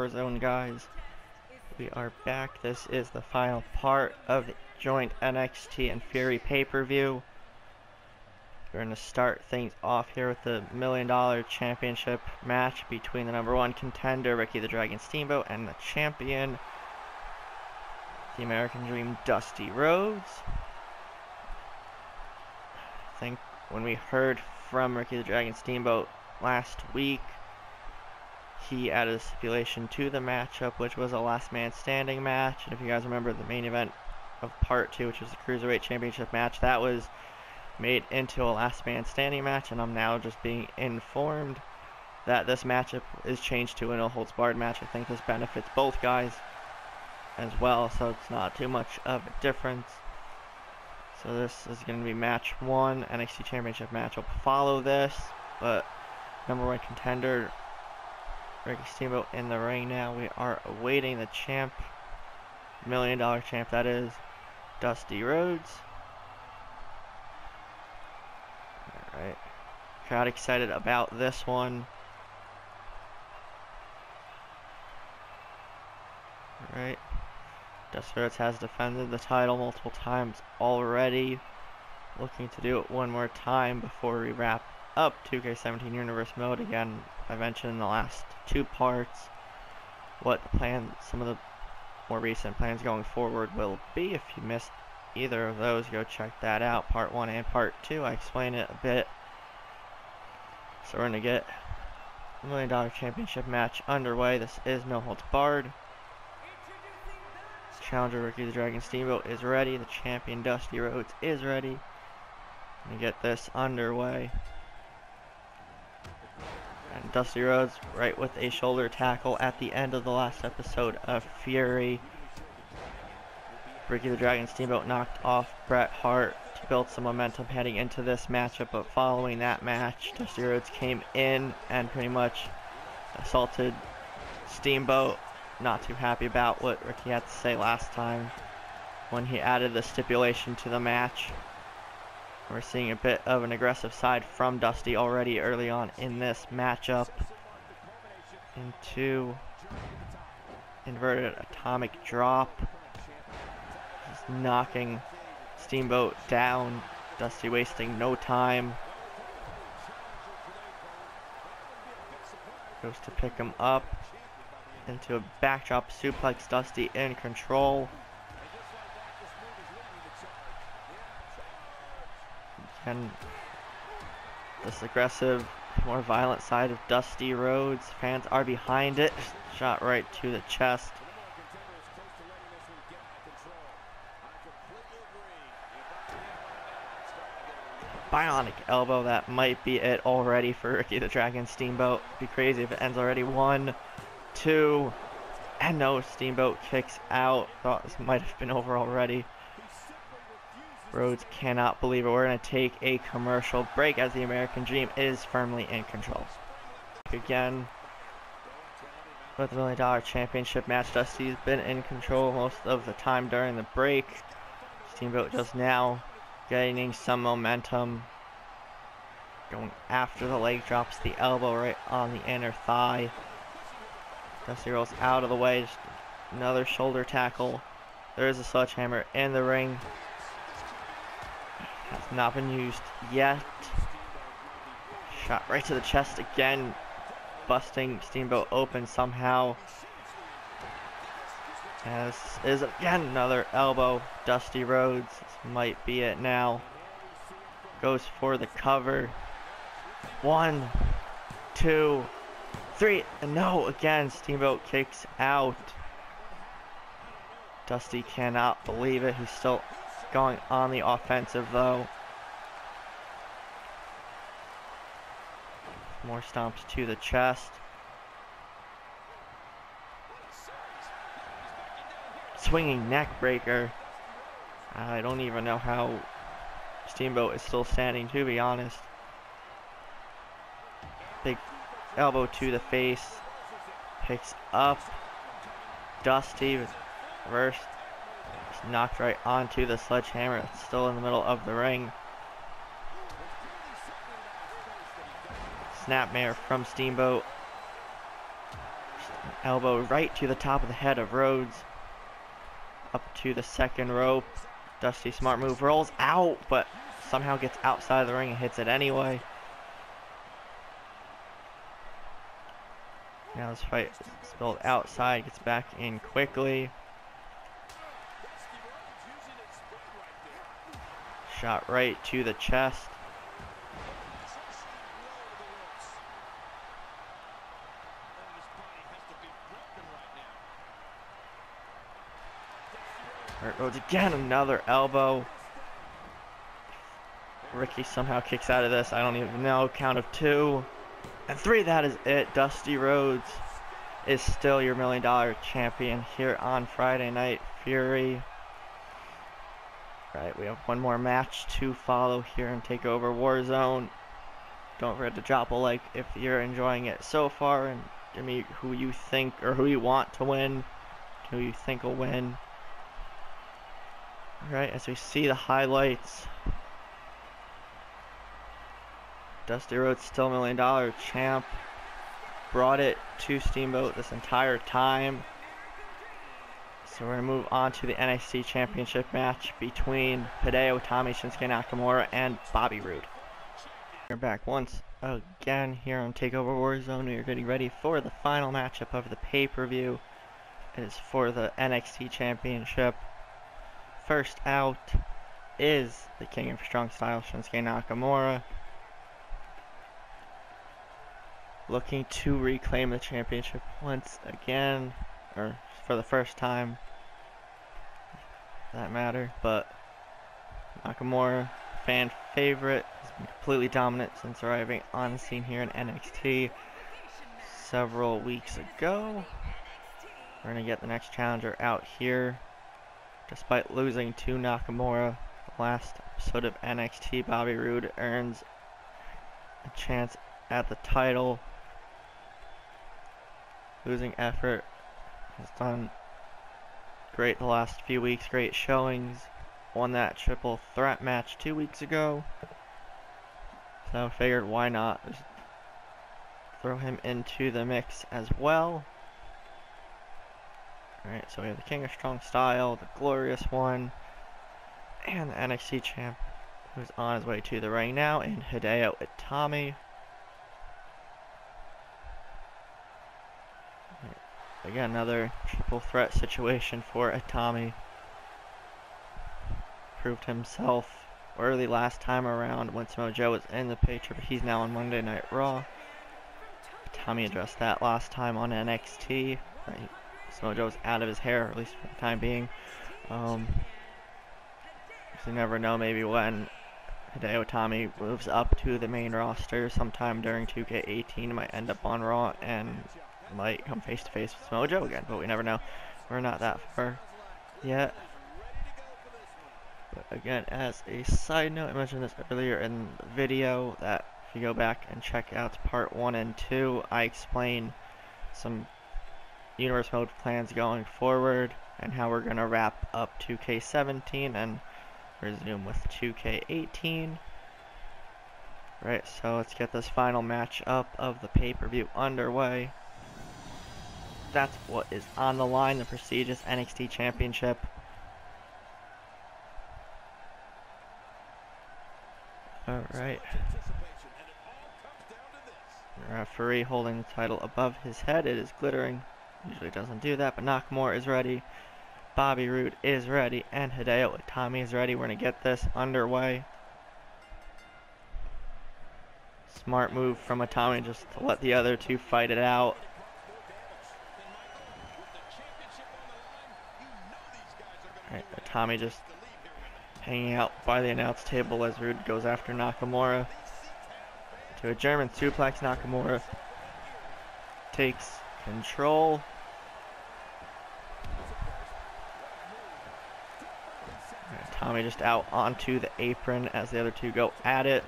Warzone, guys. We are back. This is the final part of the joint NXT and Fury pay-per-view. We're going to start things off here with the $1 Million Championship match between the #1 contender, Ricky the Dragon Steamboat, and the champion, the American Dream, Dusty Rhodes. I think when we heard from Ricky the Dragon Steamboat last week, he added a stipulation to the matchup, which was a last man standing match. And if you guys remember the main event of part 2, which was the Cruiserweight Championship match, that was made into a last man standing match, and I'm now just being informed that this matchup is changed to a no holds barred match. I think this benefits both guys as well, so it's not too much of a difference. So this is going to be match 1, NXT Championship match will follow this, but #1 contender Ricky Steamboat in the ring now. We are awaiting the champ, $1 Million champ, that is, Dusty Rhodes. Alright, crowd excited about this one. Alright, Dusty Rhodes has defended the title multiple times already. Looking to do it one more time before we wrap up 2k17 Universe Mode. Again, I mentioned in the last 2 parts what the plan, some of the more recent plans going forward will be. If you missed either of those, go check that out, part 1 and part 2. I explain it a bit. So we're going to get a $1 Million Championship match underway. This is no holds barred. Challenger Ricky the Dragon Steamboat is ready. The champion Dusty Rhodes is ready. Let me get this underway. And Dusty Rhodes right with a shoulder tackle at the end of the last episode of Fury. Ricky the Dragon Steamboat knocked off Bret Hart to build some momentum heading into this matchup, but following that match, Dusty Rhodes came in and pretty much assaulted Steamboat. Not too happy about what Ricky had to say last time when he added the stipulation to the match. We're seeing a bit of an aggressive side from Dusty already early on in this matchup. Into inverted atomic drop. Just knocking Steamboat down. Dusty wasting no time. Goes to pick him up. Into a backdrop suplex. Dusty in control. And this aggressive, more violent side of Dusty Rhodes. Fans are behind it. Shot right to the chest. Bionic elbow. That might be it already for Ricky the Dragon Steamboat. It'd be crazy if it ends already. 1, 2, and no, Steamboat kicks out. Thought this might have been over already. Rhodes cannot believe it. We're going to take a commercial break as the American Dream is firmly in control. Again, with the $1 Million Championship match, Dusty's been in control most of the time during the break. Steamboat just now gaining some momentum. Going after the leg, drops the elbow right on the inner thigh. Dusty rolls out of the way. Just another shoulder tackle. There is a sledgehammer in the ring. Has not been used yet. Shot right to the chest again, busting Steamboat open somehow. And this is again another elbow. Dusty Rhodes, this might be it now. Goes for the cover. 1, 2, 3, and no, again, Steamboat kicks out. Dusty cannot believe it. He's still going on the offensive though. More stomps to the chest. Swinging neck breaker. I don't even know how Steamboat is still standing, to be honest. Big elbow to the face. Picks up Dusty. Reverse. Knocked right onto the sledgehammer. It's still in the middle of the ring. Snapmare from Steamboat. Elbow right to the top of the head of Rhodes. Up to the second rope. Dusty, smart move, rolls out, but somehow gets outside of the ring and hits it anyway. Now this fight is spilled outside, gets back in quickly. Shot right to the chest. Rhodes again, another elbow. Ricky somehow kicks out of this. I don't even know. Count of 2 and 3. That is it. Dusty Rhodes is still your $1 million champion here on Friday Night Fury. Right, we have one more match to follow here in Takeover Warzone. Don't forget to drop a like if you're enjoying it so far, and give me who you think or who you want to win, who you think will win. Alright, as we see the highlights, Dusty Rhodes still $1 million champ. Brought it to Steamboat this entire time. So we're going to move on to the NXT Championship match between Hideo Itami, Shinsuke Nakamura, and Bobby Roode. We're back once again here on TakeOver Warzone. We are getting ready for the final matchup of the pay-per-view. It is for the NXT Championship. First out is the King of Strong Style, Shinsuke Nakamura, looking to reclaim the championship once again, or for the first time, for that matter. But Nakamura, fan favorite, has been completely dominant since arriving on the scene here in NXT several weeks ago. We're going to get the next challenger out here. Despite losing to Nakamura the last episode of NXT, Bobby Roode earns a chance at the title. Losing effort, has done great the last few weeks, great showings. Won that triple threat match 2 weeks ago. So I figured why not just throw him into the mix as well. Alright, so we have the King of Strong Style, the Glorious One, and the NXT Champ, who's on his way to the ring now, and Hideo Itami. Again, another triple threat situation for Itami. Proved himself early last time around when Samoa Joe was in the picture, but he's now on Monday Night Raw. Itami addressed that last time on NXT. Right. Samoa Joe's out of his hair, at least for the time being. You never know, maybe when Hideo Itami moves up to the main roster sometime during 2k18, might end up on Raw and might come face to face with Samoa Joe again, but we never know. We're not that far yet. But again, as a side note, I mentioned this earlier in the video that if you go back and check out part 1 and 2, I explain some Universe Mode plans going forward and how we're going to wrap up 2k17 and resume with 2k18. Right, so let's get this final match up of the pay-per-view underway. That's what is on the line, the prestigious NXT Championship. Alright. The referee holding the title above his head. It is glittering. Usually doesn't do that, but Nakamura is ready. Bobby Roode is ready, and Hideo Itami is ready. We're going to get this underway. Smart move from Itami just to let the other two fight it out. Alright, Itami just hanging out by the announce table as Roode goes after Nakamura. To a German suplex, Nakamura takes control. Tommy just out onto the apron as the other two go at it.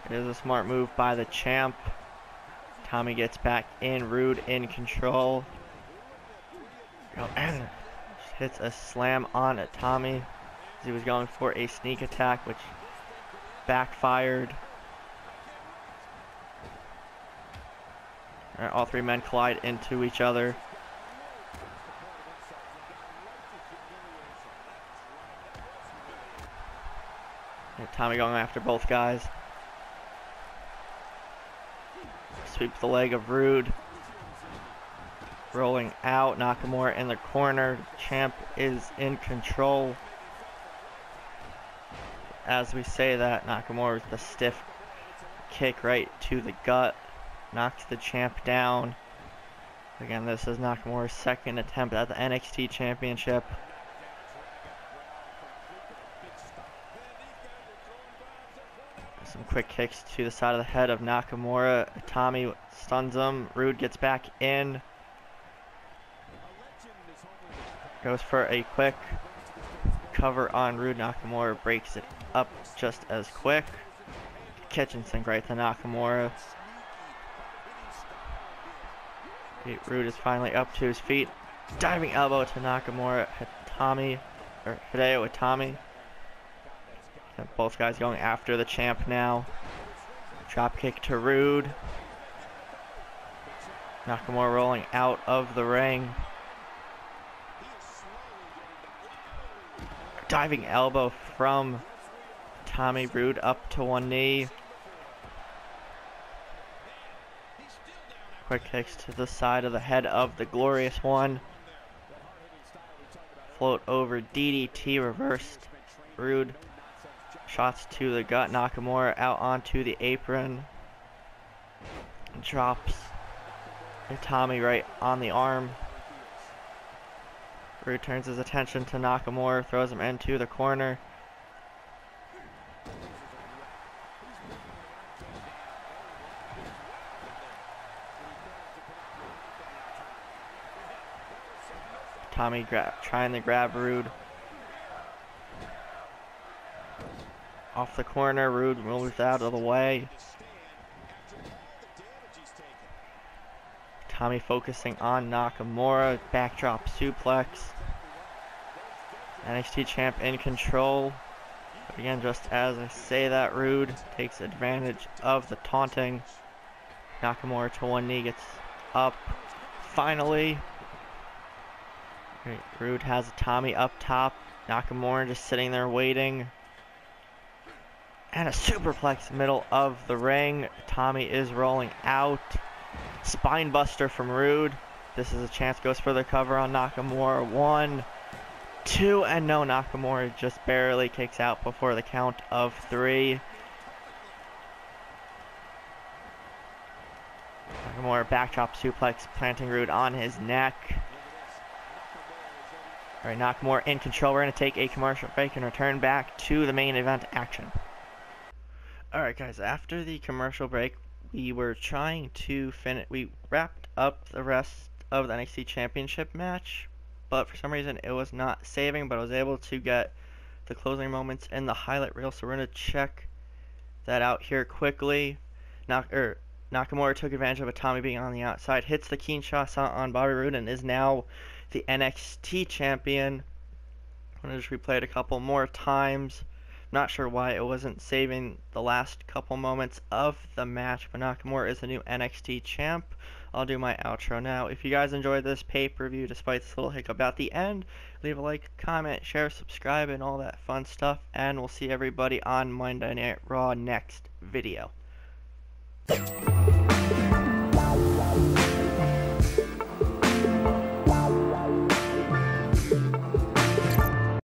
It is a smart move by the champ. Tommy gets back in, Roode in control. And hits a slam on Tommy as he was going for a sneak attack, which backfired. All three men collide into each other. And Tommy going after both guys. Sweep the leg of Rude. Rolling out. Nakamura in the corner. Champ is in control. As we say that, Nakamura with the stiff kick right to the gut. Knocks the champ down. Again, this is Nakamura's second attempt at the NXT Championship. Some quick kicks to the side of the head of Nakamura. Tommy stuns him. Rude gets back in. Goes for a quick cover on Rude. Nakamura breaks it up just as quick. Kitchen sink right to Nakamura. Rude is finally up to his feet. Diving elbow to Nakamura. Hideo with Tommy. And both guys going after the champ now. Drop kick to Rude. Nakamura rolling out of the ring. Diving elbow from Tommy. Rude up to one knee. Quick kicks to the side of the head of the Glorious One. Float over DDT reversed. Rude. Shots to the gut. Nakamura out onto the apron. Drops Tommy right on the arm. Rude turns his attention to Nakamura. Throws him into the corner. Tommy trying to grab Rude. Off the corner, Rude moves out of the way. Tommy focusing on Nakamura. Backdrop suplex. NXT champ in control. But again, just as I say that, Rude takes advantage of the taunting. Nakamura to one knee, gets up. Finally. Rude has Tommy up top. Nakamura just sitting there waiting. And a superplex middle of the ring. Tommy is rolling out. Spine buster from Rude. This is a chance, goes for the cover on Nakamura. 1, 2, and no, Nakamura just barely kicks out before the count of 3. Nakamura backdrop suplex, planting Rude on his neck. Alright, Nakamura in control. We're going to take a commercial break and return back to the main event action. Alright guys, after the commercial break, we were trying to finish, we wrapped up the rest of the NXT Championship match, but for some reason it was not saving, but I was able to get the closing moments in the highlight reel, so we're going to check that out here quickly. Nakamura took advantage of a Tommy being on the outside, hits the Kinshasa on Bobby Roode, and is now the NXT champion. I'm going to just replay it a couple more times. Not sure why it wasn't saving the last couple moments of the match, but Nakamura is the new NXT champ. I'll do my outro now. If you guys enjoyed this pay-per-view, despite this little hiccup at the end, leave a like, comment, share, subscribe, and all that fun stuff. And we'll see everybody on Monday Night Raw next video.